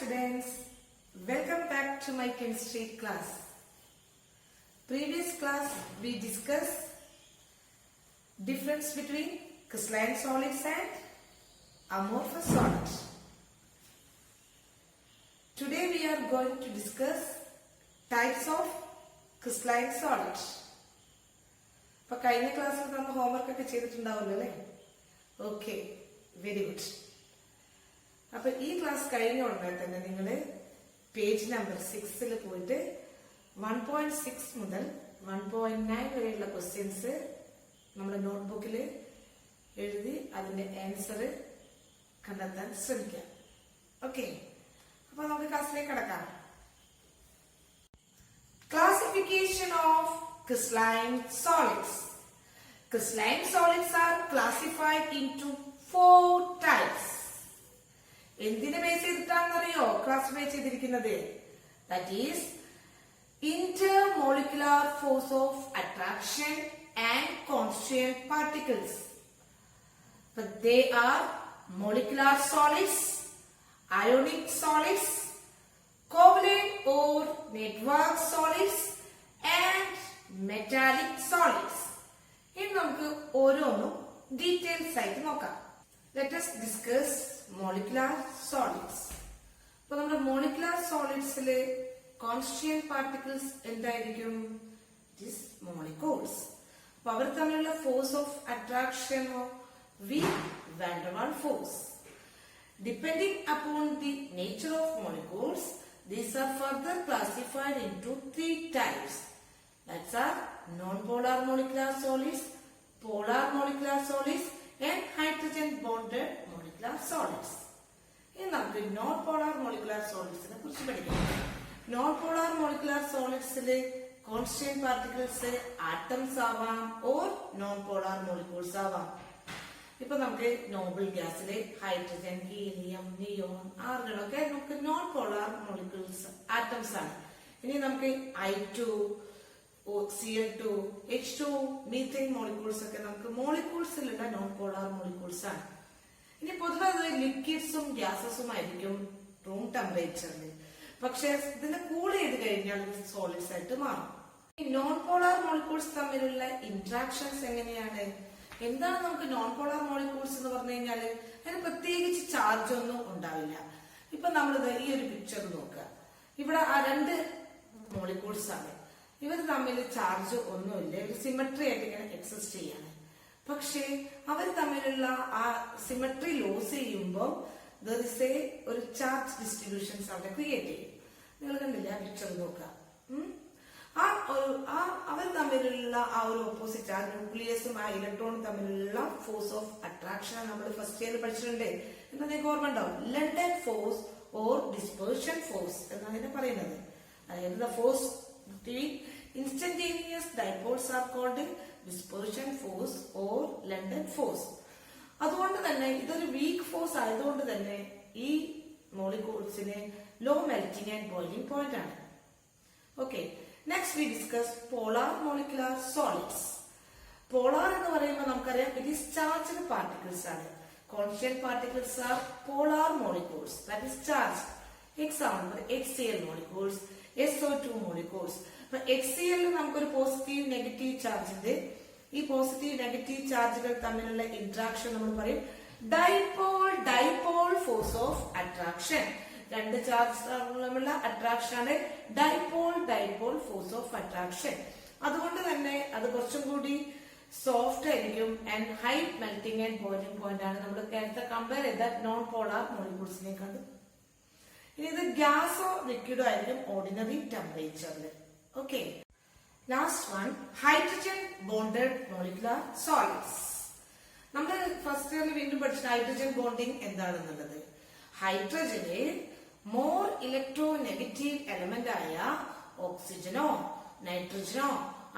students, welcome back to my chemistry class. Previous class we discussed difference between crystalline solids and amorphous solids. Today we are going to discuss types of crystalline solids. അപ്പോൾ കഴിഞ്ഞ ക്ലാസ്സിൽ നമ്മൾ homework ഒക്കെ ചെയ്തിട്ടുണ്ടാവുമല്ലോ അല്ലേ? Okay, very good. അപ്പൊ ഈ class കഴിഞ്ഞ ഉടനെ തന്നെ നിങ്ങൾ പേജ് നമ്പർ 6 പോയിട്ട് 1.6 മുതൽ 1.9 വരെയുള്ള ക്വസ്റ്റ്യൻസ് നമ്മുടെ നോട്ട്ബുക്കിൽ എഴുതി അതിന്റെ ആൻസർ കണ്ടെത്താൻ ശ്രമിക്കാം. ഓക്കെ, അപ്പൊ നമുക്ക് ക്ലാസ്സിലേക്ക് കടക്കാം. Classification of crystalline solids. Crystalline solids are classified into 4 types. എന്തിനെ ബേസ് ചെയ്തിട്ടാണെന്നറിയോ ക്ലാസിഫൈ ചെയ്തിരിക്കുന്നത്? That is intermolecular force of attraction and constant particles. But they are molecular solids, ionic solids, covalent or network solids and metallic solids. ഇനി നമുക്ക് ഓരോന്നും details ആയിട്ട് നോക്കാം. Let us discuss molecular solids. അപ്പോൾ നമ്മുടെ molecular solidsലെ constant particles എന്തായിരിക്കും? It is molecules. അപ്പോൾ അവർ തമ്മിലുള്ള force of attraction V van der Waals force. Depending upon the nature of molecules, these are further classified into 3 types. That's are non-polar molecular solids, polar molecular solids and hydrogen bonded molecular solids. ഇനി നമുക്ക് non polar molecular സോളിഡ്സിനെ കുറിച്ച് പഠിക്കാം. Non polar molecular സോളിഡ്സിലെ constant particles atoms ആവാം or non polar molecules ആവാം. ഇപ്പൊ നമുക്ക് നോബിൾ ഗ്യാസിലെ ഹൈഡ്രജൻ, ഹീലിയം, നിയോൺ, ആർഗൺ ഒക്കെ നമുക്ക് നോൺ പോളാർ മോളിക്യൂൾസ് ആറ്റംസ് ആണ്. ഇനി നമുക്ക് I2, Cl2, H2, methane molecules ഒക്കെ നമുക്ക് മോളിക്യൂൾസിലുള്ള നോൺ പോളാർ മോളിക്യൂൾസ് ആണ്. ഇനി പൊതുവെ അത് ലിക്വിഡ്സും ഗ്യാസസും ആയിരിക്കും റൂം ടെമ്പറേച്ചറിൽ. പക്ഷെ ഇതിനെ കൂൾ ചെയ്ത് കഴിഞ്ഞാൽ സോളിഡ്സ് ആയിട്ട് മാറും. ഈ നോൺ പോളാർ മോളിക്യൂൾസ് തമ്മിലുള്ള ഇന്ററാക്ഷൻസ് എങ്ങനെയാണ്? എന്താണ് നമുക്ക് നോൺ പോളാർ മോളിക്യൂൾസ് എന്ന് പറഞ്ഞു കഴിഞ്ഞാല് അതിന് പ്രത്യേകിച്ച് ചാർജ് ഒന്നും ഉണ്ടാവില്ല. ഇപ്പൊ നമ്മളിത് ഈ ഒരു പിക്ചർ നോക്കുക. ഇവിടെ ആ 2 മോളിക്യൂൾസ് ആണ്. ഇവർ തമ്മിൽ ചാർജ് ഒന്നുമില്ല. ഇവർ സിമെട്രി ആയിട്ട് ഇങ്ങനെ എക്സിസ്റ്റ് ചെയ്യാണ്. പക്ഷേ അവർ തമ്മിലുള്ള ആ സിമെട്രി ലോസ് ചെയ്യുമ്പോൾ ഒരു ചാർജ് ഡിസ്ട്രിബ്യൂഷൻസ് അവിടെ ക്രിയേറ്റ് ചെയ്യും. നിങ്ങൾ കണ്ടില്ല ആ പിക്ചർ നോക്കുക. അവർ തമ്മിലുള്ള ആ ഒരു ഓപ്പോസിറ്റ് ആ ന്യൂക്ലിയസും ആ ഇലക്ട്രോണും തമ്മിലുള്ള ഫോഴ്സ് ഓഫ് അട്രാക്ഷൻ നമ്മൾ ഫസ്റ്റ് ഇയർ പഠിച്ചിട്ടുണ്ട്. എന്താ നിങ്ങൾക്ക് ഓർമ്മ ഉണ്ടാവും? London force or dispersion force എന്നതിനെ പറയുന്നത്. അതായത് force instantaneous dipoles are called dispersion force or London force. അതുകൊണ്ട് തന്നെ ഇതൊരു വീക്ക് ഫോഴ്സ് ആയതുകൊണ്ട് തന്നെ ഈ മോളിക്യൂൾസിന് low melting and boiling point ആണ്. Okay, next we discuss polar molecular solids. Polar എന്ന് പറയുമ്പോൾ നമുക്കറിയാം ഇറ്റ് ഈസ് ചാർജ്ഡ് പാർട്ടിക്കിൾസ് ആണ്. Constant particles are polar molecules, that is charge. Example HCl molecules, SO2 molecules. അപ്പൊ HCl നമുക്കൊരു positive negative charge ഉണ്ട്. ഈ positive negative ചാർജുകൾ തമ്മിലുള്ള ഇന്ററാക്ഷൻ നമ്മൾ പറയും dipole dipole force of attraction. 2 charge തമ്മിലുള്ള അട്രാക്ഷൻ ആണ് dipole dipole force of attraction. അതുകൊണ്ട് തന്നെ അത് കുറച്ചും കൂടി സോഫ്റ്റ് ആയിരിക്കും and high melting and boiling point ആണ്. നമ്മൾ നേരത്തെ കമ്പയർ ചെയ്ത നോൺ പോളാർ മോളിക്യൂൾസിനെ കണ്ടു. ഇനി ഇത് ഗ്യാസോ ലിക്വിഡോ ആയിരിക്കും ഓർഡിനറി ടെമ്പറേച്ചറിൽ. Okay, last one hydrogen bonded molecular solids. നമ്മൾ ഫസ്റ്റ് ഇയറിൽ വീണ്ടും പഠിച്ച ഹൈഡ്രജൻ ബോണ്ടിങ് എന്താണെന്നുള്ളത്. ഹൈഡ്രജന് മോർ ഇലക്ട്രോ നെഗറ്റീവ് എലമെന്റ് ആയ ഓക്സിജനോ നൈട്രജനോ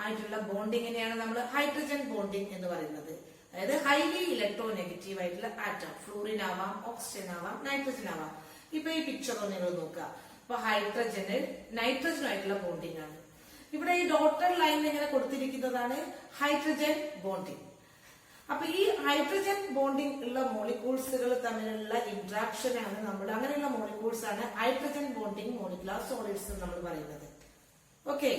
ആയിട്ടുള്ള ബോണ്ടിങ്ങിനെയാണ് നമ്മൾ ഹൈഡ്രജൻ ബോണ്ടിങ് എന്ന് പറയുന്നത്. അതായത് ഹൈലി ഇലക്ട്രോ നെഗറ്റീവ് ആയിട്ടുള്ള ആറ്റം ഫ്ലൂറിൻ ആവാം, ഓക്സിജൻ ആവാം, നൈട്രജൻ ആവാം. ഇപ്പൊ ഈ പിക്ചർ നിങ്ങൾ നോക്കുക. അപ്പൊ ഹൈഡ്രജന് നൈട്രജനുമായിട്ടുള്ള ബോണ്ടിങ് ആണ്. ഇവിടെ ഈ ഡോട്ടഡ് ലൈൻ ഇങ്ങനെ കൊടുത്തിരിക്കുന്നതാണ് ഹൈഡ്രജൻ ബോണ്ടിങ്. അപ്പൊ ഈ ഹൈഡ്രജൻ ബോണ്ടിങ് ഉള്ള മോളിക്യൂൾസുകൾ തമ്മിലുള്ള ഇന്ററാക്ഷൻ ആണ് നമ്മൾ അങ്ങനെയുള്ള മോളിക്യൂൾസ് ആണ് ഹൈഡ്രജൻ ബോണ്ടിങ് മോളിക്കുലർ സോളിഡ്സ് എന്ന് നമ്മൾ പറയുന്നത്. ഓക്കെ,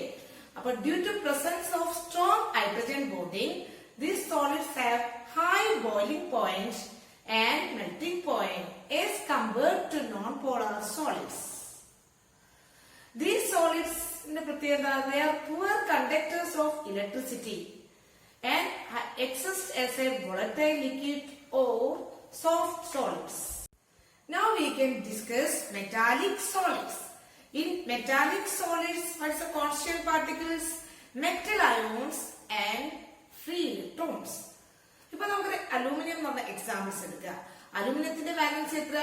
അപ്പൊ due to presence of strong hydrogen bonding these solids have high boiling point and melting point as compared to non-polar solids. These solids in the pratyeka they are poor conductors of electricity and exist as a volatile liquid or soft solids. Now we can discuss metallic solids. In metallic solids, what is the constant particles, metal ions and free electrons. ഇപ്പൊ നമുക്ക് aluminium എന്ന് പറഞ്ഞ examples എടുക്കുക. അലൂമിനിയത്തിന്റെ വാലൻസ് എത്ര?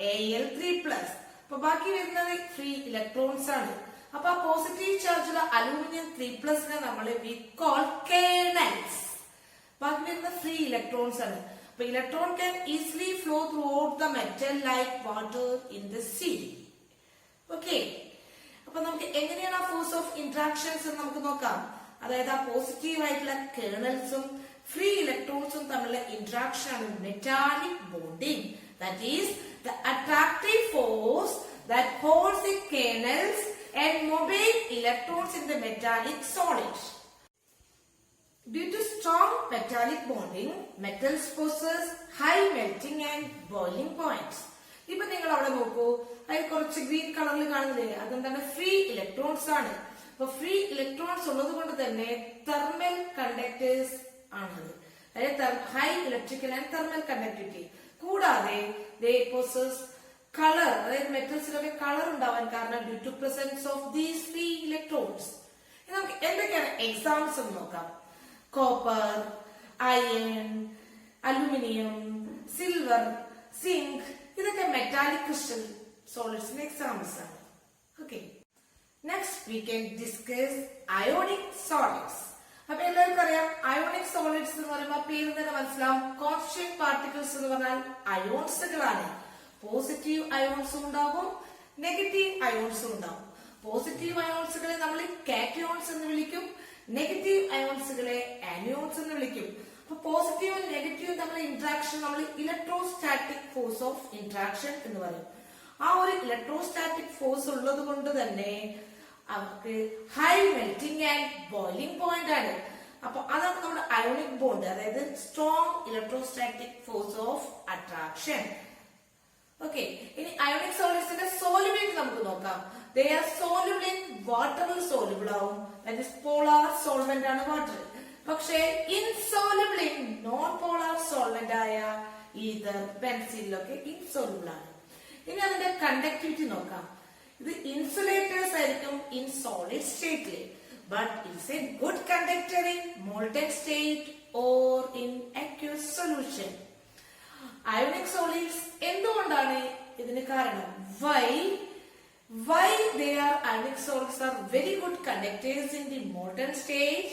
Al3+. അപ്പൊ ബാക്കി വരുന്നത് free electrons ആണ്. അപ്പൊ ആ പോസിറ്റീവ് ചാർജുള്ള അലൂമിനിയം 3+നെ നമ്മൾ വി കോൾ കേർണൽസ്. ബാക്കി വരുന്ന ഫ്രീ ഇലക്ട്രോൺസ് ആണ്. അപ്പൊ electron can easily flow through out the metal like water in the sea. Okay, അപ്പൊ നമുക്ക് എങ്ങനെയാണ് ആ ഫോഴ്സ് ഓഫ് ഇന്ററാക്ഷൻസ് എന്ന് നമുക്ക് നോക്കാം. അതായത് ആ പോസിറ്റീവ് ആയിട്ടുള്ള കേർണൽസും ഫ്രീ ഇലക്ട്രോൺസും തമ്മിലുള്ള ഇന്ററാക്ഷൻ ആണ് metallic bonding. That is the attractive force that holds the kernels and mobile electrons in the metallic solid. Due to strong metallic bonding, metals possess high melting and boiling points. ഇപ്പൊ നിങ്ങൾ അവിടെ നോക്കൂ, അതിൽ കുറച്ച് green കളറിൽ കാണുന്നില്ലേ, അതെന്താണ്? Free electrons ആണ്. അപ്പൊ ഫ്രീ ഇലക്ട്രോൺസ് ഉള്ളത് കൊണ്ട് തന്നെ തെർമൽ കണ്ടക്ടേഴ്സ് ആണത്. അതായത് high electrical and thermal conductivity. കൂടാതെ ദേ പോസസ് കളർ, അതായത് മെറ്റൽസിലൊക്കെ കളർ ഉണ്ടാവാൻ കാരണം due to presence of these free electrons. നമുക്ക് എന്തൊക്കെയാണ് എക്സാമ്പിൾസ് എന്ന് നോക്കാം. Copper, iron, aluminium, silver, zinc, ഇതൊക്കെ മെറ്റാലിക് ക്രിസ്റ്റൽ സോളിഡ്സിന്റെ എക്സാമ്പിൾസ് ആണ്. Okay, next we can discuss ionic solids. അപ്പൊ എല്ലാവർക്കും അറിയാം അയോണിക് സോളിഡ്സ് എന്ന് പറയുമ്പോൾ പേര് തന്നെ മനസ്സിലാവും. കോൺസ്റ്റന്റ് പാർട്ടിക്കിൾസ് എന്ന് പറഞ്ഞാൽ അയോൺസുകളാണ്. പോസിറ്റീവ് അയോൺസും ഉണ്ടാകും, നെഗറ്റീവ് അയോൺസും ഉണ്ടാകും. പോസിറ്റീവ് അയോൺസുകളെ നമ്മൾ കാറ്റയോൺസ് എന്ന് വിളിക്കും, നെഗറ്റീവ് അയോൺസുകളെ ആനിയോൺസ് എന്ന് വിളിക്കും. അപ്പൊ പോസിറ്റീവും നെഗറ്റീവും തമ്മിലുള്ള ഇന്ററാക്ഷൻ നമ്മൾ ഇലക്ട്രോസ്റ്റാറ്റിക് ഫോഴ്സ് ഓഫ് ഇന്ററാക്ഷൻ എന്ന് പറയും. ആ ഒരു ഇലക്ട്രോസ്റ്റാറ്റിക് ഫോഴ്സ് ഉള്ളത് കൊണ്ട് തന്നെ അവർക്ക് high melting and boiling point ആണ്. അപ്പൊ അതാണ് നമ്മുടെ അയോണിക് ബോണ്ട്, അതായത് strong electrostatic force of attraction. Okay, ഇനി അയോണിക് സോളിഡ്സിന്റെ സോലുബിലിറ്റി നമുക്ക് നോക്കാം. ദേ ആർ സോലുബിൾ ഇൻ വാട്ടറിൽ സോലുബിൾ ആവും, ദാറ്റ് ഈസ് പോളാർ സോൾവെന്റ് ആണ് വാട്ടർ. പക്ഷേ insoluble in non polar solvent ആയ ഈതർ, പെൻസിലൊക്കെ ഇൻസോലുബിൾ ആണ്. ഇനി അതിന്റെ കണ്ടക്ടിവിറ്റി നോക്കാം. ഇത് ഇൻസുലേറ്റേഴ്സ് ആയിരിക്കും ഇൻ സോളിഡ് സ്റ്റേറ്റില്, but it's a good conductor in molten state or in aqueous solution. Ionic solids എന്തുകൊണ്ടാണ് ഇതിന് കാരണം? why they are ionic solids are very good conductors in the molten state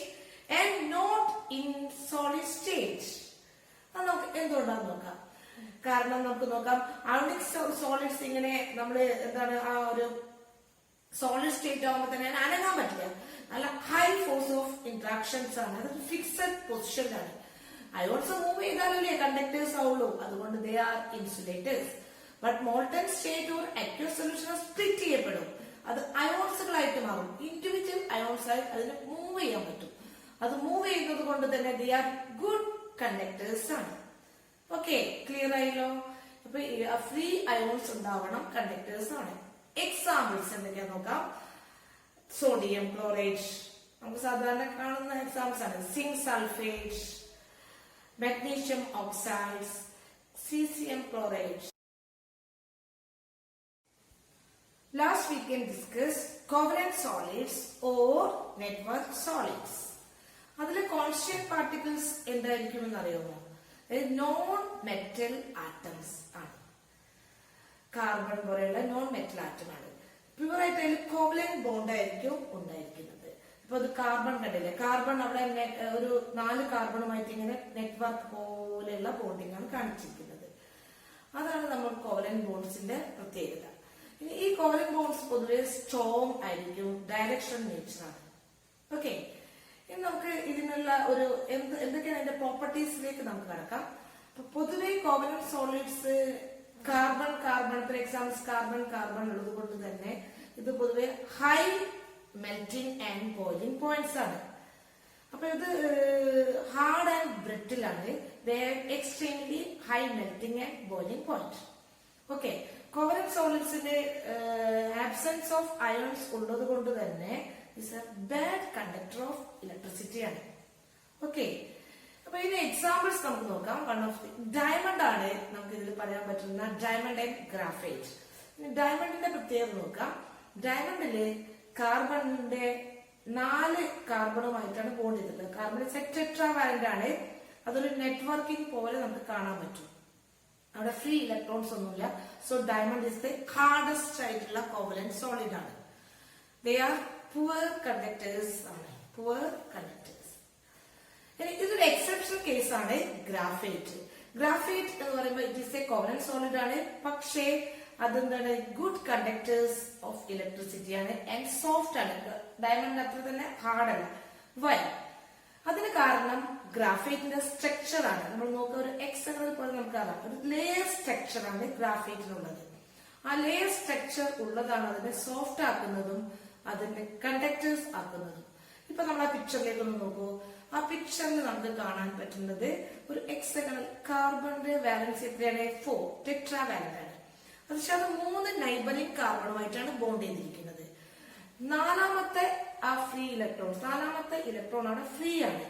and not in solid state. അത് നമുക്ക് എന്തുകൊണ്ടാന്ന് നോക്കാം. കാരണം നമുക്ക് നോക്കാം, ionic solids ഇങ്ങനെ നമ്മള് എന്താണ് ആ ഒരു സോളിഡ് സ്റ്റേറ്റ് ആകുമ്പോൾ തന്നെ അനങ്ങാൻ പറ്റില്ല. നല്ല ഹൈ ഫോഴ്സ് ഓഫ് ഇന്ററാക്ഷൻസ് ആണ്, അത് ഫിക്സഡ് പൊസിഷനിലാണ്. അയോൺസ് മൂവ് ചെയ്താലല്ലേ കണ്ടക്ടേഴ്സ് ആവുള്ളൂ, അതുകൊണ്ട് they are insulators. But molten state or aqueous solution split ചെയ്യപ്പെടും, അത് അയോൺസുകളായിട്ട് മാറും. ഇൻഡിവിജ്വൽ അയോൺസ് ആയി അതിന് മൂവ് ചെയ്യാൻ പറ്റും. അത് മൂവ് ചെയ്യുന്നത് കൊണ്ട് തന്നെ ദേ ആർ ഗുഡ് കണ്ടക്ടേഴ്സ് ആണ്. ഓക്കെ, ക്ലിയർ ആയല്ലോ. അപ്പൊ ഫ്രീ അയോൺസ് ഉണ്ടാവണം, കണ്ടക്ടേഴ്സ് ആണ്. എക്സാമ്പിൾസ് എന്തൊക്കെയാ നോക്കാം. സോഡിയം ക്ലോറൈഡ് നമുക്ക് സാധാരണ കാണുന്ന എക്സാമ്പിൾസ് ആണ്. Zinc sulphate, magnesium oxides, cesium chloride. Last we can discuss covalent solids or network solids. അതിലെ കോൺസ്റ്റന്റ് പാർട്ടിക്കിൾസ് എന്തായിരിക്കുമെന്ന് അറിയാമോ? നോൺ മെറ്റൽ ആറ്റംസ് ആണ്. കാർബൺ പോലെയുള്ള നോൺ മെറ്റൽ ആറ്റം ആണ്. പ്യുവർ ആയിട്ട് അതിൽ കോവലന്റ് ബോണ്ട് ആയിരിക്കും ഉണ്ടായിരിക്കുന്നത്. ഇപ്പൊ അത് കാർബൺ കണ്ടില്ലേ, കാർബൺ അവിടെ ഒരു 4 കാർബണുമായിട്ട് ഇങ്ങനെ നെറ്റ്വർക്ക് പോലെയുള്ള ബോണ്ടിങ് ആണ് കാണിച്ചിരിക്കുന്നത്. അതാണ് നമ്മൾ കോവലന്റ് ബോണ്ട്സിന്റെ പ്രത്യേകത. ഇനി ഈ കോവലന്റ് ബോണ്ട്സ് പൊതുവെ സ്ട്രോങ് ആയിരിക്കും, ഡയറക്ഷൻ നേച്ചർ ആണ്. ഓക്കെ, ഇനി നമുക്ക് ഇതിനുള്ള ഒരു എന്തൊക്കെയാണ് അതിന്റെ പ്രോപ്പർട്ടീസിലേക്ക് നമുക്ക് കടക്കാം. പൊതുവെ covalent solids carbon for examples carbon ഉള്ളത് കൊണ്ട് തന്നെ ഇത് പൊതുവെ high melting and boiling points ആണ്. അപ്പൊ ഇത് ഹാർഡ് ആൻഡ് ബ്രിട്ടിൽ ആണ്. Extremely high melting and boiling point. Okay, covalent സോളിഡ്സിന്റെ ആബ്സെൻസ് ഓഫ് അയോൺസ് ഉള്ളത് കൊണ്ട് തന്നെ is a bad conductor of electricity ആണ്. ഓക്കെ, അപ്പൊ ഇതിന്റെ എക്സാമ്പിൾസ് നമുക്ക് നോക്കാം. വൺ ഓഫ് ഡയമണ്ട് ആണ് നമുക്ക് ഇതിൽ പറയാൻ പറ്റുന്ന ഡയമണ്ട് ആൻഡ് ഗ്രാഫൈറ്റ്. ഡയമണ്ടിന്റെ പ്രത്യേകത നോക്കാം. ഡയമണ്ടില് കാർബണിന്റെ 4 കാർബണുമായിട്ടാണ് ബോണ്ട് ചെയ്തിട്ടുള്ളത്. കാർബൺ ടെട്രാവാലന്റ് ആണ്. അതൊരു നെറ്റ്വർക്കിംഗ് പോലെ നമുക്ക് കാണാൻ പറ്റും. അവിടെ ഫ്രീ ഇലക്ട്രോൺസ് ഒന്നുമില്ല. So diamond is the hardest ആയിട്ടുള്ള കോവലന്റ് സോളിഡ് ആണ്. ദേ ആർ പുവർ കണ്ടക്ടേഴ്സ് ആണ്. Poor conductors. ഇതൊരു എക്സെപ്ഷണൽ കേസ് ആണ് ഗ്രാഫൈറ്റ്. ഗ്രാഫൈറ്റ് എന്ന് പറയുമ്പോൾ it is a covalent solid ആണ്. പക്ഷേ അതെന്താണ്, ഗുഡ് കണ്ടക്ടേഴ്സ് ഓഫ് ഇലക്ട്രിസിറ്റി ആണ് ആൻഡ് സോഫ്റ്റ് ആണ്. ഡയമണ്ട് അത്ര തന്നെ ഹാർഡ് അല്ല. വൈ? അതിന് കാരണം ഗ്രാഫൈറ്റിന്റെ സ്ട്രക്ചർ ആണ്. നമ്മൾ നോക്കുക, ഒരു എക്സണൽ പോലെ നമുക്ക് അറിയാം, ഒരു ലെയർ സ്ട്രക്ചർ ആണ് ഗ്രാഫൈറ്റിനുള്ളത്. ആ ലെയർ സ്ട്രക്ചർ ഉള്ളതാണ് അതിനെ സോഫ്റ്റ് ആക്കുന്നതും അതിന്റെ കണ്ടക്ടേഴ്സ് ആക്കുന്നതും. ഇപ്പൊ നമ്മൾ ആ പിക്ചറിലേക്ക് ഒന്ന് നോക്കൂ. ആ പിക്ചറിൽ നമുക്ക് കാണാൻ പറ്റുന്നത് ഒരു എക്സണൽ കാർബണിന്റെ വാലൻസ് എത്രയാണ്? 4 ടെട്രാവാലന്റ് ആണ്. പക്ഷെ അത് 3 നൈബറിംഗ് കാർബണുമായിട്ടാണ് ബോണ്ട് ചെയ്തിരിക്കുന്നത്. നാലാമത്തെ ഇലക്ട്രോൺ ആണ് ഫ്രീ ആണ്.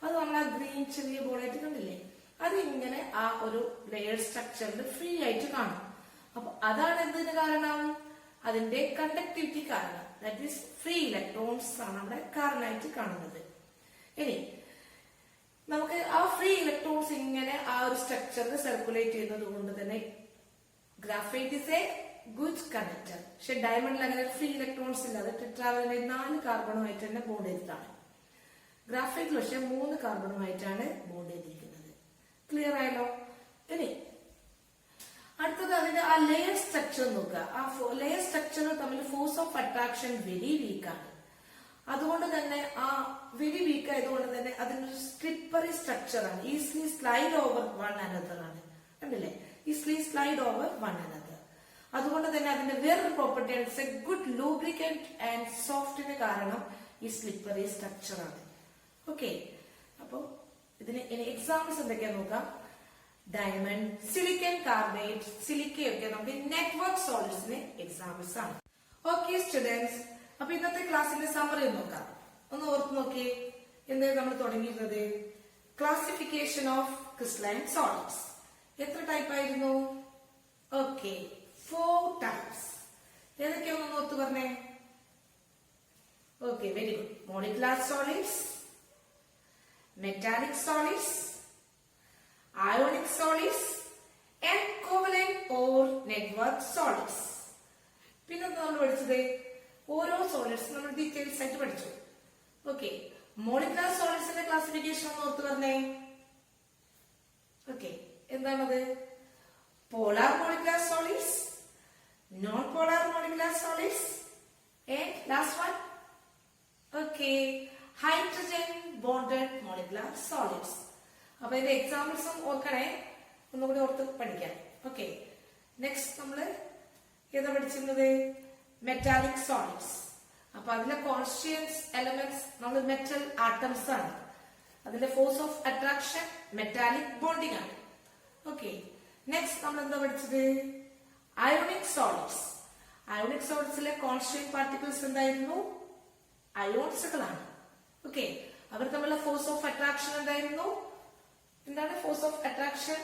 അത് നമ്മൾ ആ ഗ്രീൻ ചെറിയ ബോളായിട്ട് കണ്ടില്ലേ, അത് ഇങ്ങനെ ആ ഒരു ലെയർ സ്ട്രക്ചറിൽ ഫ്രീ ആയിട്ട് കാണും. അപ്പൊ അതാണ് എന്തിന് കാരണം? അതിന്റെ കണ്ടക്ടിവിറ്റി കാരണം. ദാറ്റ് ഈസ് ഫ്രീ ഇലക്ട്രോൺസ് ആണ് അവിടെ കാരണമായിട്ട് കാണുന്നത്. ഇനി നമുക്ക് ആ ഫ്രീ ഇലക്ട്രോൺസ് ഇങ്ങനെ ആ ഒരു സ്ട്രക്ചറിൽ സർക്കുലേറ്റ് ചെയ്യുന്നത് കൊണ്ട് തന്നെ graphite is A good conductor. പക്ഷെ ഡയമണ്ടിൽ അങ്ങനെ ഫ്രീ ഇലക്ട്രോൺസ് ഇല്ലാതെ ടെട്രാവാലന്റ് 4 കാർബണുമായിട്ട് തന്നെ ബോണ്ട് ചെയ്തിട്ടാണ്. ഗ്രാഫൈറ്റിൽ പക്ഷെ 3 കാർബണുമായിട്ടാണ് ബോണ്ട് ചെയ്തിരിക്കുന്നത്. ക്ലിയർ ആയല്ലോ? ഇനി അടുത്തത് അതിന്റെ ആ ലെയർ സ്ട്രക്ചർ നോക്കുക. ആ ലെയർ സ്ട്രക്ചർ തമ്മിൽ ഫോഴ്സ് ഓഫ് അട്രാക്ഷൻ വെരി വീക്കാണ്. അതുകൊണ്ട് തന്നെ ആ വെരി വീക്ക് ആയതുകൊണ്ട് തന്നെ അതിനൊരു സ്ലിപ്പറി സ്ട്രക്ചർ ആണ്. Easily slide over one another ആണ്. കണ്ടില്ലേ? Easily slide over one another. അതുകൊണ്ട് തന്നെ അതിന്റെ വേറൊരു പ്രോപ്പർട്ടി ആണ്, it's a good lubricant and സോഫ്റ്റിന് കാരണം ഈ സ്ലിപ്പറി സ്ട്രക്ചർ ആണ്. ഓക്കെ, അപ്പൊ ഇതിന് ഇനി എക്സാമ്പിൾസ് എന്തൊക്കെയാ നോക്കാം. ഡയമണ്ട്, സിലിക്കൺ കാർബൈഡ്, സിലിക്കയൊക്കെ നമുക്ക് നെറ്റ്വർക്ക് സോളിഡ്സിന് എക്സാമ്പിൾസ് ആണ്. ഓക്കെ സ്റ്റുഡൻസ്, അപ്പൊ ഇന്നത്തെ ക്ലാസ്സിന്റെ സമ്മറി നോക്കാം. ഒന്ന് ഓർത്ത് നോക്കി, എന്തായാലും നമ്മൾ തുടങ്ങിയിരുന്നത് ക്ലാസിഫിക്കേഷൻ ഓഫ് ക്രിസ്റ്റലൈൻ സോളിഡ്സ്. എത്ര ടൈപ്പ് ആയിരുന്നു? Okay, 4 types. ഏതൊക്കെയാണെന്ന് ഓർത്ത് പറഞ്ഞേ? Okay, very good. Molecular solids, metallic solids, ionic solids and covalent or network solids. പിന്നെ നമ്മൾ പഠിച്ചത് ഓരോ സോളിഡ്സ് നമ്മൾ ഡീറ്റെയിൽസ് ആയിട്ട് പഠിച്ചു. ഓക്കെ, മോളിക്കുലാർ സോളിഡ്സിന്റെ ക്ലാസിഫിക്കേഷൻ ഒന്ന് ഓർത്ത് പറഞ്ഞേ. ഓക്കെ, എന്താണത്? Polar molecular solids, non polar molecular solids and last one okay hydrogen bonded molecular solids. അപ്പൊ ഇതിന്റെ എക്സാമ്പിൾസും ഓർക്കണേ, ഒന്നുകൂടി ഓർത്ത് പഠിക്കാം. ഓക്കെ, നെക്സ്റ്റ് നമ്മള് ഏതാ പഠിച്ചിരുന്നത്? Metallic solids. അപ്പൊ അതിലെ കോൺസ്റ്റിറ്റ്യൂയൻസ് എലമെന്റ്സ് നമ്മൾ മെറ്റൽ ആറ്റംസ് ആണ്. അതിന്റെ force of attraction metallic bonding ആണ്. ഓക്കെ, നെക്സ്റ്റ് നമ്മൾ എന്താ പഠിച്ചത്? Ionic solids. അയോണിക് സോളിഡ്സിലെ കോൺസ്റ്റിറ്റ്യൂയന്റ് പാർട്ടിക്കിൾസ് എന്തായിരുന്നു? അയോൺസുകളാണ്. ഓക്കെ, അവർ തമ്മിലുള്ള ഫോഴ്സ് ഓഫ് അട്രാക്ഷൻ എന്തായിരുന്നു? എന്താണ് force of attraction?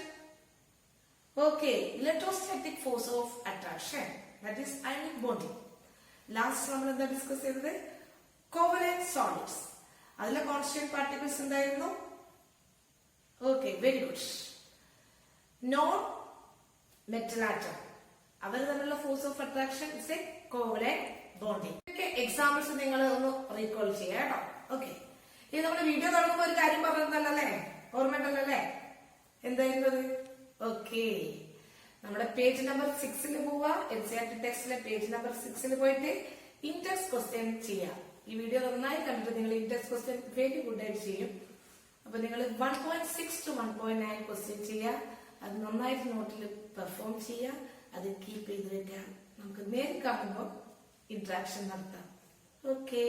Okay, electrostatic force of attraction, that is ionic bonding. Last നമ്മൾ എന്താ ഡിസ്കസ് ചെയ്തത്? Covalent solids. അതിലെ കോൺസ്റ്റിറ്റ്യൂയന്റ് പാർട്ടിക്കിൾസ് എന്തായിരുന്നു? Okay, very good. Non metal atom, അവർ തമ്മിലുള്ള force of attraction is a covalent bonding. Examples നിങ്ങൾ ഒന്ന് recall ചെയ്യാം കേട്ടോ. ഓക്കെ, ഇനി നമ്മുടെ വീഡിയോ തുടങ്ങുമ്പോൾ ഒരു കാര്യം പറഞ്ഞതല്ലേ, ഓർമ്മയുണ്ടല്ലേ എന്തായിരുന്നത്? ഓക്കെ, നമ്മുടെ പേജ് നമ്പർ 6 പോവാ. NCERT ടെക്സ്റ്റിലെ പേജ് നമ്പർ 6 പോയിട്ട് ഇൻഡെക്സ് ക്വസ്റ്റ്യൻ ചെയ്യാം. ഈ വീഡിയോ നന്നായി കണ്ടിട്ട് നിങ്ങൾ ഇൻട്രസ്റ്റ് ക്വസ്റ്റ്യൻ വെരി ഗുഡ് ആയിട്ട് ചെയ്യും. അപ്പൊ നിങ്ങൾ 1.6 to 1.9 ക്വസ്റ്റ്യൻ ചെയ്യുക. അത് നന്നായിട്ട് നോട്ടിൽ പെർഫോം ചെയ്യുക. അത് കീപ്പ് ചെയ്ത് വെക്കുക. നമുക്ക് നേരിൽ കാണുമ്പോൾ ഇന്ററാക്ഷൻ നടത്താം. ഓക്കെ.